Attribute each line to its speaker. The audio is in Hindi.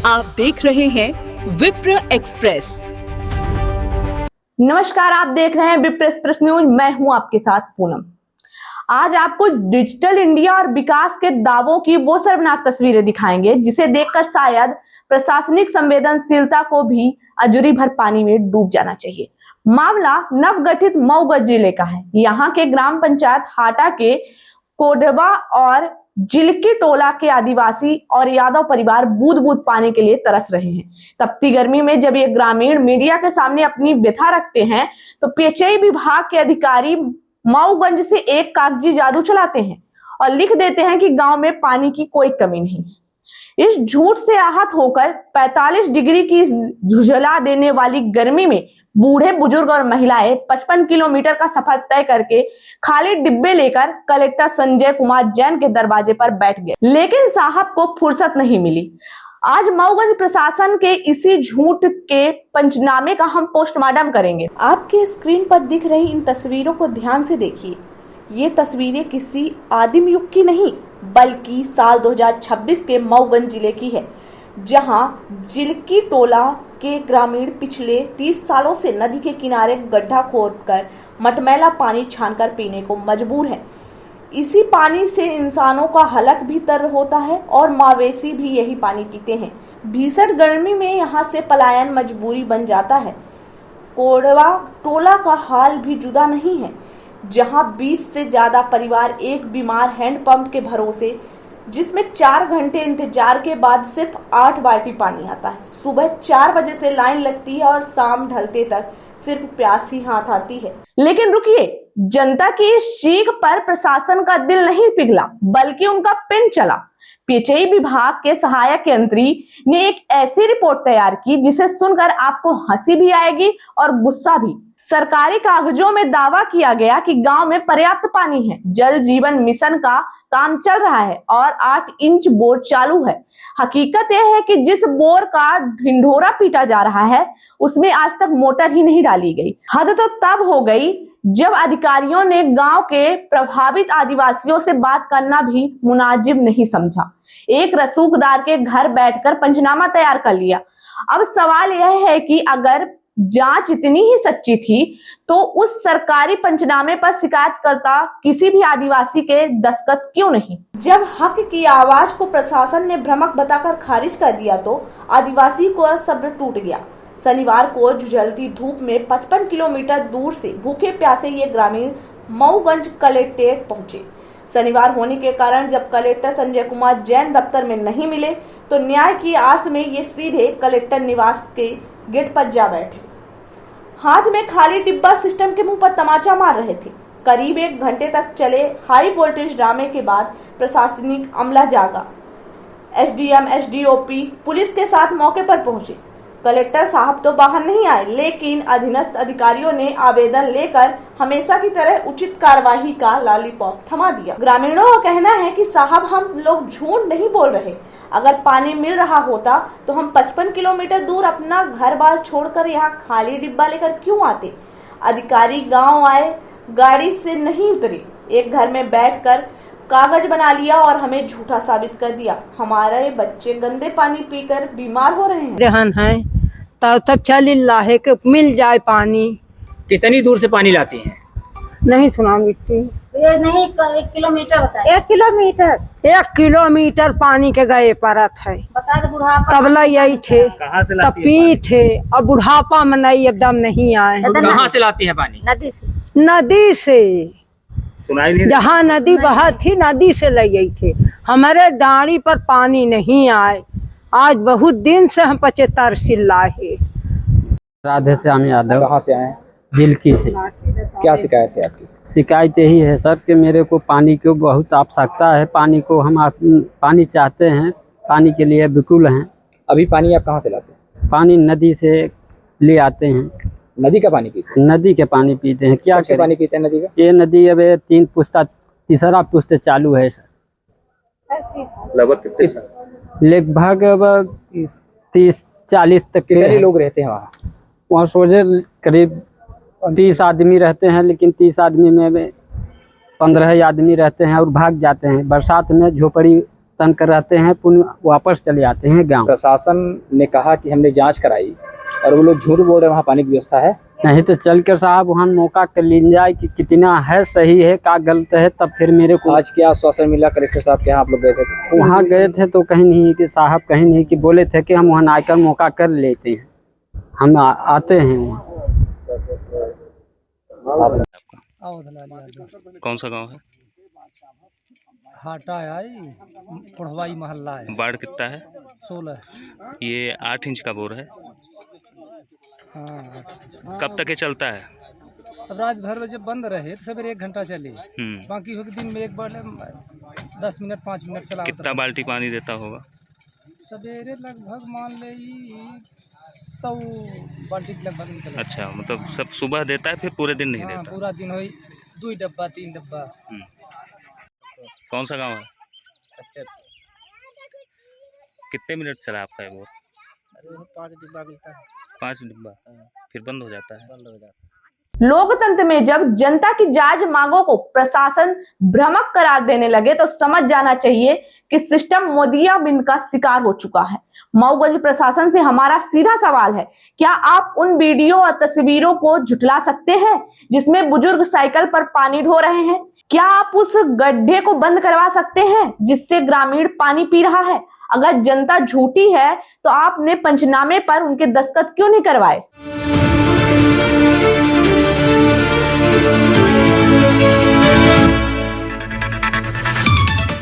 Speaker 1: आप देख रहे हैं विप्र एक्सप्रेस।
Speaker 2: नमस्कार, आप देख रहे हैं विप्र एक्सप्रेस न्यूज। मैं हूं आपके साथ पूनम। आज आपको डिजिटल इंडिया और विकास के दावों की वो शर्मनाक तस्वीरें दिखाएंगे जिसे देखकर शायद प्रशासनिक संवेदनशीलता को भी अजूरी भर पानी में डूब जाना चाहिए। मामला नवगठित मऊगंज जिले का है। यहाँ के ग्राम पंचायत हाटा के कोडवा और जिलकी टोला के आदिवासी और यादव परिवार बूंद बूंद पानी के लिए तरस रहे हैं। तपती गर्मी में जब ये ग्रामीण मीडिया के सामने अपनी व्यथा रखते हैं तो पेयजल विभाग के अधिकारी मऊगंज से एक कागजी जादू चलाते हैं और लिख देते हैं कि गांव में पानी की कोई कमी नहीं। इस झूठ से आहत होकर 45 डिग्री की झुझला देने वाली गर्मी में बूढ़े बुजुर्ग और महिलाएं 55 किलोमीटर का सफर तय करके खाली डिब्बे लेकर कलेक्टर संजय कुमार जैन के दरवाजे पर बैठ गए, लेकिन साहब को फुर्सत नहीं मिली। आज मऊगंज प्रशासन के इसी झूठ के पंचनामे का हम पोस्टमार्टम करेंगे। आपके स्क्रीन पर दिख रही इन तस्वीरों को ध्यान से देखिए। ये तस्वीरें किसी आदिम युग की नहीं बल्कि साल 2026 के मऊगंज जिले की है, जहां जिलकी टोला के ग्रामीण पिछले 30 सालों से नदी के किनारे गड्ढा खोदकर मटमैला पानी छानकर पीने को मजबूर है। इसी पानी से इंसानों का हलक भी तर होता है और मवेशी भी यही पानी पीते हैं। भीषण गर्मी में यहाँ से पलायन मजबूरी बन जाता है। कोडवा टोला का हाल भी जुदा नहीं है, जहां 20 से ज्यादा परिवार एक बीमार हैंडपंप के भरोसे, जिसमें 4 घंटे इंतजार के बाद सिर्फ 8 बाल्टी पानी आता है। सुबह 4 बजे से लाइन लगती है और शाम ढलते तक सिर्फ प्यास ही हाथ आती है। लेकिन रुकिए, जनता की इस चीख पर प्रशासन का दिल नहीं पिघला बल्कि उनका पेन चला। पेयजल विभाग के सहायक यंत्री ने एक ऐसी रिपोर्ट तैयार की जिसे सुनकर आपको हंसी भी आएगी और गुस्सा भी। सरकारी कागजों में दावा किया गया कि गांव में पर्याप्त पानी है, जल जीवन मिशन का काम चल रहा है और 8 इंच बोर चालू है। हकीकत यह है कि जिस बोर का ढिंढोरा पीटा जा रहा है उसमें आज तक मोटर ही नहीं डाली गई। हद तो तब हो गई जब अधिकारियों ने गांव के प्रभावित आदिवासियों से बात करना भी मुनाजिब नहीं समझा। एक रसूखदार के घर बैठकर पंचनामा तैयार कर लिया। अब सवाल यह है कि अगर जांच इतनी ही सच्ची थी तो उस सरकारी पंचनामे पर शिकायतकर्ता किसी भी आदिवासी के दस्तखत क्यों नहीं? जब हक की आवाज को प्रशासन ने भ्रमक बताकर खारिज कर दिया तो आदिवासी को सब्र टूट गया। शनिवार को झुलती धूप में 55 किलोमीटर दूर से भूखे प्यासे ये ग्रामीण मऊगंज कलेक्ट्रेट पहुंचे। शनिवार होने के कारण जब कलेक्टर संजय कुमार जैन दफ्तर में नहीं मिले तो न्याय की आस में ये सीधे कलेक्टर निवास के गेट पर जा बैठे। हाथ में खाली डिब्बा सिस्टम के मुंह पर तमाचा मार रहे थे। करीब 1 घंटे तक चले हाई वोल्टेज ड्रामे के बाद प्रशासनिक अमला जागा। एसडीएम, एसडीओपी पुलिस के साथ मौके पर पहुंचे। कलेक्टर साहब तो बाहर नहीं आए, लेकिन अधीनस्थ अधिकारियों ने आवेदन लेकर हमेशा की तरह उचित कार्यवाही का लॉलीपॉप थमा दिया। ग्रामीणों का कहना है कि साहब, हम लोग झूठ नहीं बोल रहे। अगर पानी मिल रहा होता तो हम 55 किलोमीटर दूर अपना घर बार छोड़कर यहाँ खाली डिब्बा लेकर क्यों आते? अधिकारी गांव आए, गाड़ी से नहीं उतरे, एक घर में बैठकर कागज बना लिया और हमें झूठा साबित कर दिया। हमारे बच्चे गंदे पानी पीकर बीमार हो रहे हैं।
Speaker 3: रहन है तब चल है कि मिल जाए पानी।
Speaker 4: कितनी दूर से पानी लाती हैं?
Speaker 3: नहीं सुना मिट्टी
Speaker 5: ये नहीं 1 किलोमीटर बताए।
Speaker 3: 1 किलोमीटर पानी के गए परत है।
Speaker 5: बता दे बुढ़ापा
Speaker 3: तबला यही थे,
Speaker 4: कहाँ से
Speaker 3: तब
Speaker 4: लाती
Speaker 3: पी
Speaker 4: है
Speaker 3: थे, अब बुढ़ापा में नहीं, एकदम नहीं आए।
Speaker 4: कहाँ से लाती है पानी?
Speaker 3: नदी से,
Speaker 4: सुनाई नहीं?
Speaker 3: जहाँ नदी बहा थी नदी से ले गई थे। हमारे डाड़ी पर पानी नहीं आए। आज बहुत दिन से हम 75 सिल्ला है।
Speaker 6: राधे श्याम यादव।
Speaker 4: कहाँ से आए?
Speaker 6: जिलकी से।
Speaker 4: क्या शिकायत है आपकी?
Speaker 6: शिकायत यही है सर कि मेरे को पानी की बहुत आवश्यकता है। पानी को हम पानी चाहते हैं, पानी के लिए बिल्कुल हैं।
Speaker 4: अभी पानी आप कहाँ से लाते हैं?
Speaker 6: पानी नदी से ले आते हैं।
Speaker 4: नदी का पानी पीते हैं?
Speaker 6: नदी के पानी पीते हैं। क्या
Speaker 4: कब से पानी पीते हैं नदी का?
Speaker 6: ये नदी अब 3 पुस्ता, तीसरा पुस्त चालू है सर। लगभग अब 30-40 तक।
Speaker 4: कितने लोग रहते हैं वहाँ?
Speaker 6: वहाँ सोचे करीब 30 आदमी रहते हैं, लेकिन 30 आदमी में 15 आदमी रहते हैं और भाग जाते हैं। बरसात में झोपड़ी तन कर रहते हैं, पुनः वापस चले आते हैं गांव।
Speaker 4: प्रशासन ने कहा कि हमने जांच कराई और वो लोग झूठ बोल रहे हैं, वहाँ पानी की व्यवस्था है।
Speaker 6: नहीं तो चल कर साहब वहाँ मौका कर लीन जाए कि कितना है सही है का गलत है, तब फिर मेरे को।
Speaker 4: आज क्या आश्वासन मिला कलेक्टर साहब के यहाँ आप लोग गए थे?
Speaker 6: वहाँ गए थे तो कहीं नहीं कि साहब कहीं नहीं कि बोले थे कि हम वहाँ आकर मौका कर लेते हैं, हम आते हैं वहाँ।
Speaker 7: कौन सा गांव है?
Speaker 8: हाटा है, पुढ़वाई मोहल्ला है।
Speaker 7: बाढ़ कितना है?
Speaker 8: 16।
Speaker 7: ये 8 इंच का बोर है।
Speaker 8: हाँ,
Speaker 7: कब तक ये चलता है?
Speaker 8: अब रात भर जब बंद रहे तो सवेरे 1 घंटा चले, बाकी हो दिन में एक बार 10 मिनट 5 मिनट चला।
Speaker 7: कितना बाल्टी पानी देता होगा?
Speaker 8: सवेरे लगभग मान ले 100 बाल्टी लगभग निकल।
Speaker 7: अच्छा, मतलब सब सुबह देता है फिर पूरे दिन नहीं देता?
Speaker 8: पूरा दिन हो 2 डब्बा 3 डब्बा।
Speaker 7: कौन सा गांव है? कितने मिनट चला आपका ये बोर?
Speaker 8: 5 डिब्बा मिलता है।
Speaker 7: 5 डिब्बा, फिर बंद हो जाता है।
Speaker 2: लोकतंत्र में जब जनता की जायज मांगों को प्रशासन भ्रामक करार देने लगे तो समझ जाना चाहिए कि सिस्टम मोदिया बिन का शिकार हो चुका है। मऊगंज प्रशासन से हमारा सीधा सवाल है, क्या आप उन वीडियो और तस्वीरों को झुठला सकते हैं जिसमें बुजुर्ग साइकिल पर पानी ढो रहे हैं? क्या आप उस गड्ढे को बंद करवा सकते हैं जिससे ग्रामीण पानी पी रहा है? अगर जनता झूठी है तो आपने पंचनामे पर उनके दस्तखत क्यों नहीं करवाए?